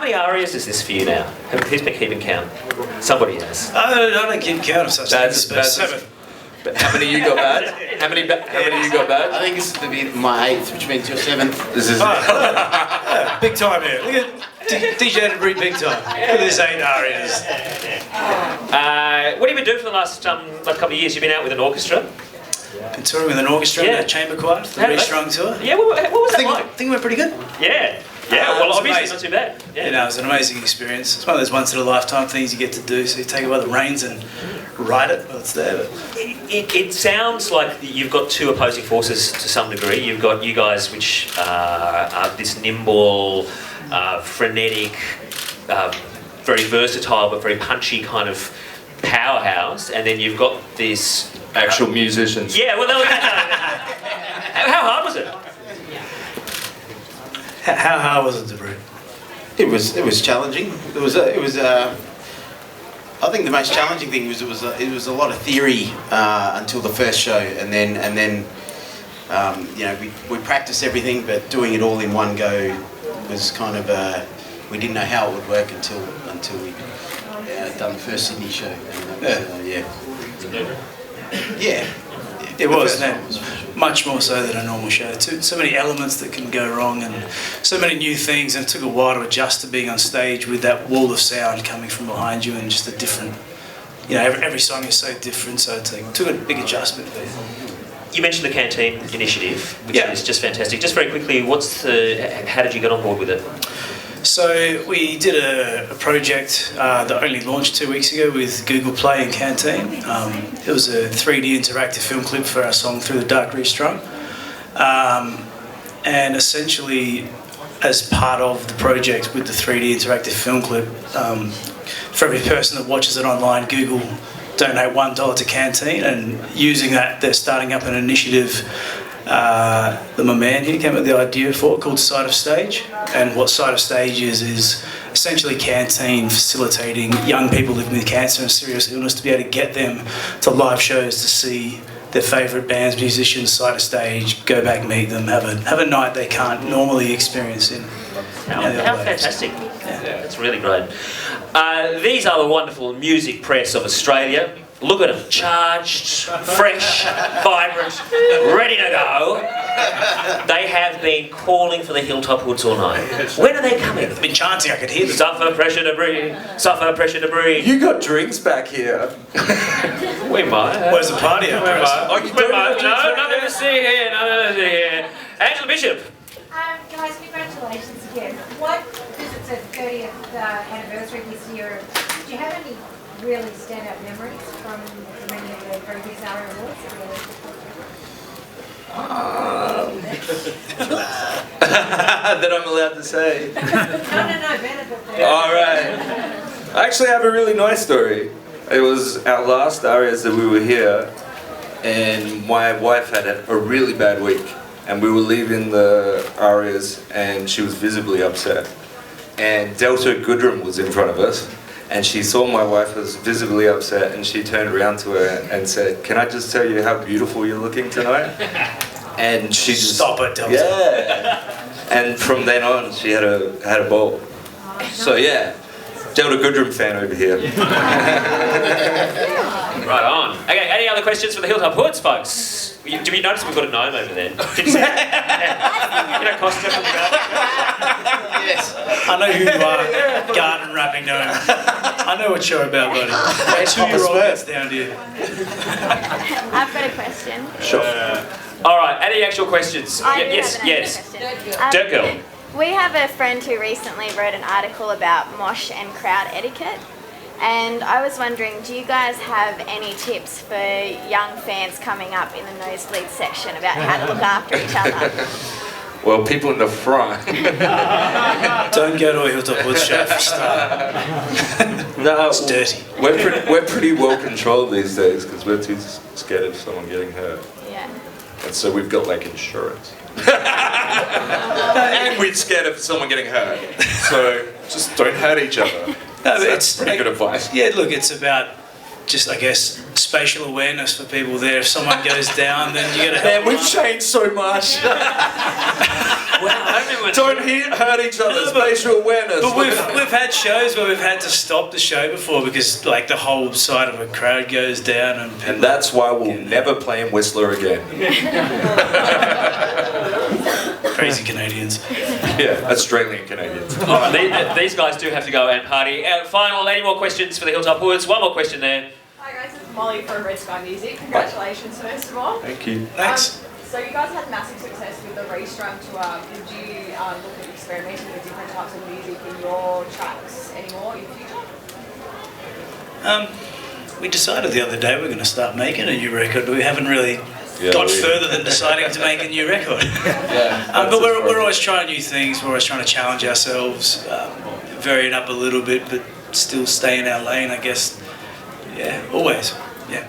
many ARIAs is this for you now? Who's been keeping count? Somebody has. I don't keep count of such things, but 7. How many you got bad? How many you got bad? I think this is to be my 8th, which means your 7th. This is Yeah, big time here. Look at DJ Debris, big time. Look at this 8 ARIAs. What have you been doing for the last couple of years? You've been out with an orchestra? Been touring with an orchestra and a chamber choir, the Restrung tour. Yeah, what was that like? I think it went pretty good. Yeah. Yeah, well, obviously amazing. not too bad. Yeah. You know, it was an amazing experience. It's one of those once-in-a-lifetime things you get to do, so you take it by the reins and ride it while it's there. But It sounds like you've got two opposing forces to some degree. You've got you guys, which are this nimble, frenetic, very versatile but very punchy kind of powerhouse, and then you've got this actual musicians. Yeah, well, how hard was it? how hard was it, Debris? It was challenging. I think the most challenging thing was it was a lot of theory until the first show, and then you know, we practiced everything, but doing it all in one go was kind of we didn't know how it would work until we done the first Sydney show. And yeah. It was much more so than a normal show. So many elements that can go wrong, and so many new things, and it took a while to adjust to being on stage with that wall of sound coming from behind you, and just a different, you know, every song is so different, so it took a big adjustment there. You mentioned the Canteen initiative, which is just fantastic. Just very quickly, how did you get on board with it? So we did a project that only launched 2 weeks ago with Google Play and Canteen. It was a 3D interactive film clip for our song Through the Dark Restrung. And essentially, as part of the project with the 3D interactive film clip, for every person that watches it online, Google donate $1 to Canteen, and using that, they're starting up an initiative that my man here came up with the idea for, called Side of Stage. And what Side of Stage is essentially Canteen facilitating young people living with cancer and serious illness to be able to get them to live shows to see their favourite bands, musicians, Side of Stage, go back, meet them, have a night they can't normally experience in. How fantastic. Yeah. That's really great. These are the wonderful music press of Australia. Look at them, charged, fresh, vibrant, ready to go. They have been calling for the Hilltop Hoods all night. When are they coming? They've been chanting, I could hear them. Suffer, pressure to breathe. Suffer, pressure to breathe. You got drinks back here. We might. Where's the party? We might. No, nothing to see here. Nothing to see here. Angela Bishop. Guys, congratulations again. What, because it's a 30th anniversary this year, do you have any really standout memories from many of the previous ARIA awards? That I'm allowed to say. No, better. All right. I actually have a really nice story. It was our last ARIAs that we were here, and my wife had a really bad week, and we were leaving the ARIAs, and she was visibly upset. And Delta Goodrum was in front of us, and she saw my wife was visibly upset, and she turned around to her and said, "Can I just tell you how beautiful you're looking tonight?" And she just stop it, Delta. Yeah. And from then on, she had a ball. So yeah, Delta Goodrum fan over here. Right on. Okay, any other questions for the Hilltop Hoods, folks? Do you notice we've got a gnome over there? Did you see that? You know, costume from the garden. Yes. I know who you are. Garden wrapping gnome. I know what you're about, buddy. That 2-year-old gets down to you. I've got a question. Sure. All right, any actual questions? Yes. Dirt Girl. We have a friend who recently wrote an article about mosh and crowd etiquette, and I was wondering, do you guys have any tips for young fans coming up in the nosebleed section about how to look after each other? Well, people in the front. Don't go to a Hilltop Hoods show for start. No, it's dirty. We're pretty well controlled these days because we're too scared of someone getting hurt. Yeah. And so we've got like insurance. And we're scared of someone getting hurt. So just don't hurt each other. No, so that's pretty good advice. Yeah, look, it's about just, I guess, spatial awareness for people there. If someone goes down, then you got to help. Man, we've changed so much. Wow, Don't hurt each other. Spatial awareness. But we've had shows where we've had to stop the show before because like the whole side of a crowd goes down and that's why we'll never play in Whistler again. Crazy Canadians. Yeah, Australian Canadians. All right, these guys do have to go and party. Final, any more questions for the Hilltop Hoods? One more question there. Hi guys, it's Molly from Red Sky Music. Congratulations first of all. Thank you. Thanks. So you guys had massive success with the Restrung tour. Would you look at experimenting with different types of music in your tracks anymore in the future? We decided the other day we're going to start making a new record, but we haven't really got further than deciding to make a new record. But we're always trying new things. We're always trying to challenge ourselves, vary it up a little bit, but still stay in our lane, I guess. Yeah, always. Yeah.